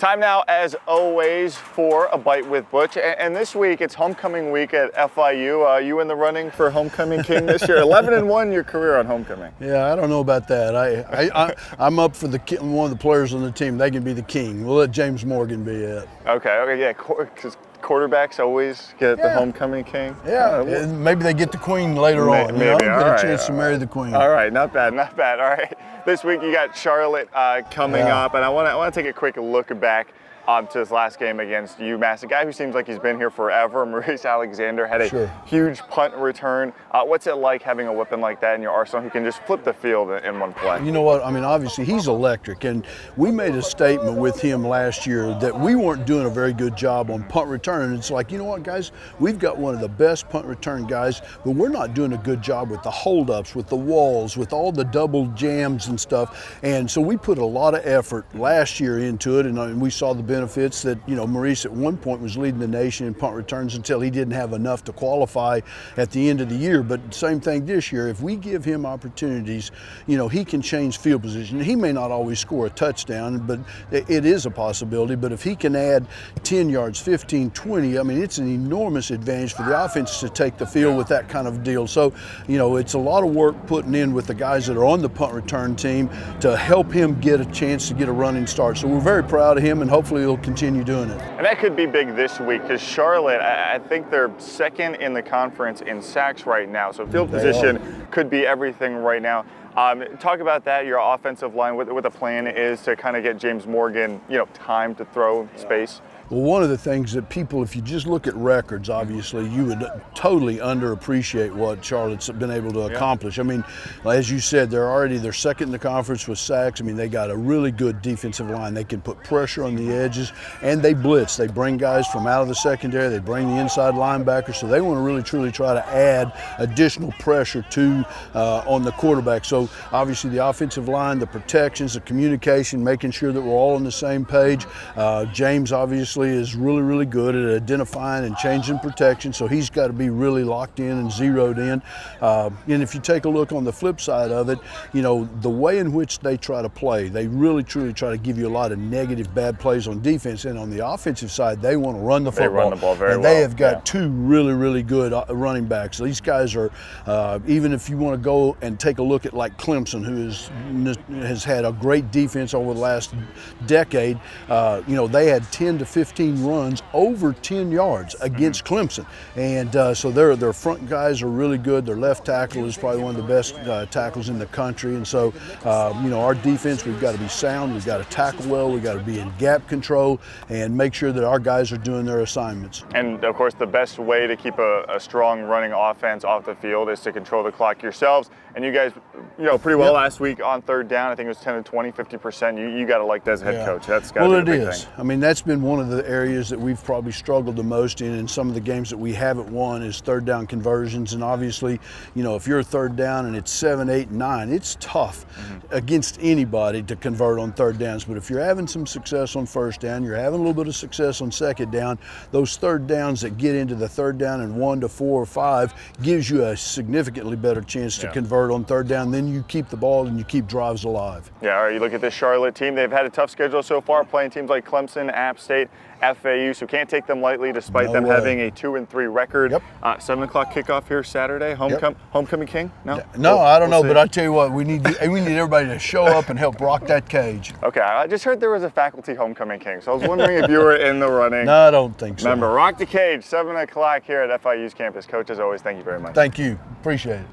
Time now, as always, for a Bite with Butch. And this week, it's homecoming week at FIU. Are you in the running for homecoming king this year? 11-1 your career on homecoming. Yeah, I don't know about that. I'm up for one of the players on the team. They can be the king. We'll let James Morgan be it. Okay, yeah, because quarterbacks always get the homecoming king. Yeah, maybe they get the queen later on. Maybe. Get a chance to marry the queen. All right, not bad. All right, this week you got Charlotte coming up, and I want to take a quick look back to his last game against UMass. A guy who seems like he's been here forever, Maurice Alexander, had a huge punt return. What's it like having a weapon like that in your arsenal who can just flip the field in one play? You know what? I mean, obviously he's electric, and we made a statement with him last year that we weren't doing a very good job on punt return. And it's like, you know what, guys? We've got one of the best punt return guys, but we're not doing a good job with the holdups, with the walls, with all the double jams and stuff. And so we put a lot of effort last year into it, and we saw the benefits that, you know, Maurice at one point was leading the nation in punt returns until he didn't have enough to qualify at the end of the year. But same thing this year. If we give him opportunities, you know, he can change field position. He may not always score a touchdown, but it is a possibility. But if he can add 10 yards, 15, 20, I mean, it's an enormous advantage for the offense to take the field with that kind of deal. So, you know, it's a lot of work putting in with the guys that are on the punt return team to help him get a chance to get a running start. So we're very proud of him, and hopefully he'll continue doing it. And that could be big this week because Charlotte, I think they're second in the conference in sacks right now. So field position could be everything right now. Talk about that, your offensive line, what the plan is to kind of get James Morgan, you know, time to throw space. Well, one of the things that people, if you just look at records, obviously, you would totally underappreciate what Charlotte's been able to accomplish. I mean, as you said, they're second in the conference with sacks. I mean, they got a really good defensive line. They can put pressure on the edges, and they blitz. They bring guys from out of the secondary. They bring the inside linebackers. So they want to really, truly try to add additional pressure to on the quarterback. So obviously, the offensive line, the protections, the communication, making sure that we're all on the same page. James, obviously, is really, really good at identifying and changing protection, so he's got to be really locked in and zeroed in. And if you take a look on the flip side of it, you know, the way in which they try to play, they really, truly try to give you a lot of negative, bad plays on defense, and on the offensive side, they want to run the football. They run the ball very well. They have got two really, really good running backs. These guys are, even if you want to go and take a look at like Clemson, who has had a great defense over the last decade, you know, they had 10 to 15 runs over 10 yards against Clemson. And so their front guys are really good. Their left tackle is probably one of the best tackles in the country. And so, you know, our defense, we've got to be sound. We've got to tackle well. We've got to be in gap control and make sure that our guys are doing their assignments. And, of course, the best way to keep a strong running offense off the field is to control the clock yourselves. And you guys, you know, pretty well last week on third down. I think it was 10 to 20, 50%. You got to like that as a head coach. That's got to be a big thing. I mean, that's been one of the areas that we've probably struggled the most in some of the games that we haven't won is third down conversions. And obviously, you know, if you're a third down and it's 7, 8, 9, it's tough against anybody to convert on third downs. But if you're having some success on first down, you're having a little bit of success on second down, those third downs that get into the third down and 1 to 4 or 5 gives you a significantly better chance to convert on third down. Then you keep the ball and you keep drives alive. Yeah, all right, you look at this Charlotte team. They've had a tough schedule so far, playing teams like Clemson, App State, FAU, so can't take them lightly despite them having a 2-3 record. 7 o'clock kickoff here Saturday. Homecoming king? No, I don't know, but I tell you what, we need everybody to show up and help rock that cage. Okay, I just heard there was a faculty homecoming king, so I was wondering if you were in the running. No, I don't think so. Remember, rock the cage, 7 o'clock here at FIU's campus. Coach, as always, thank you very much. Thank you. Appreciate it.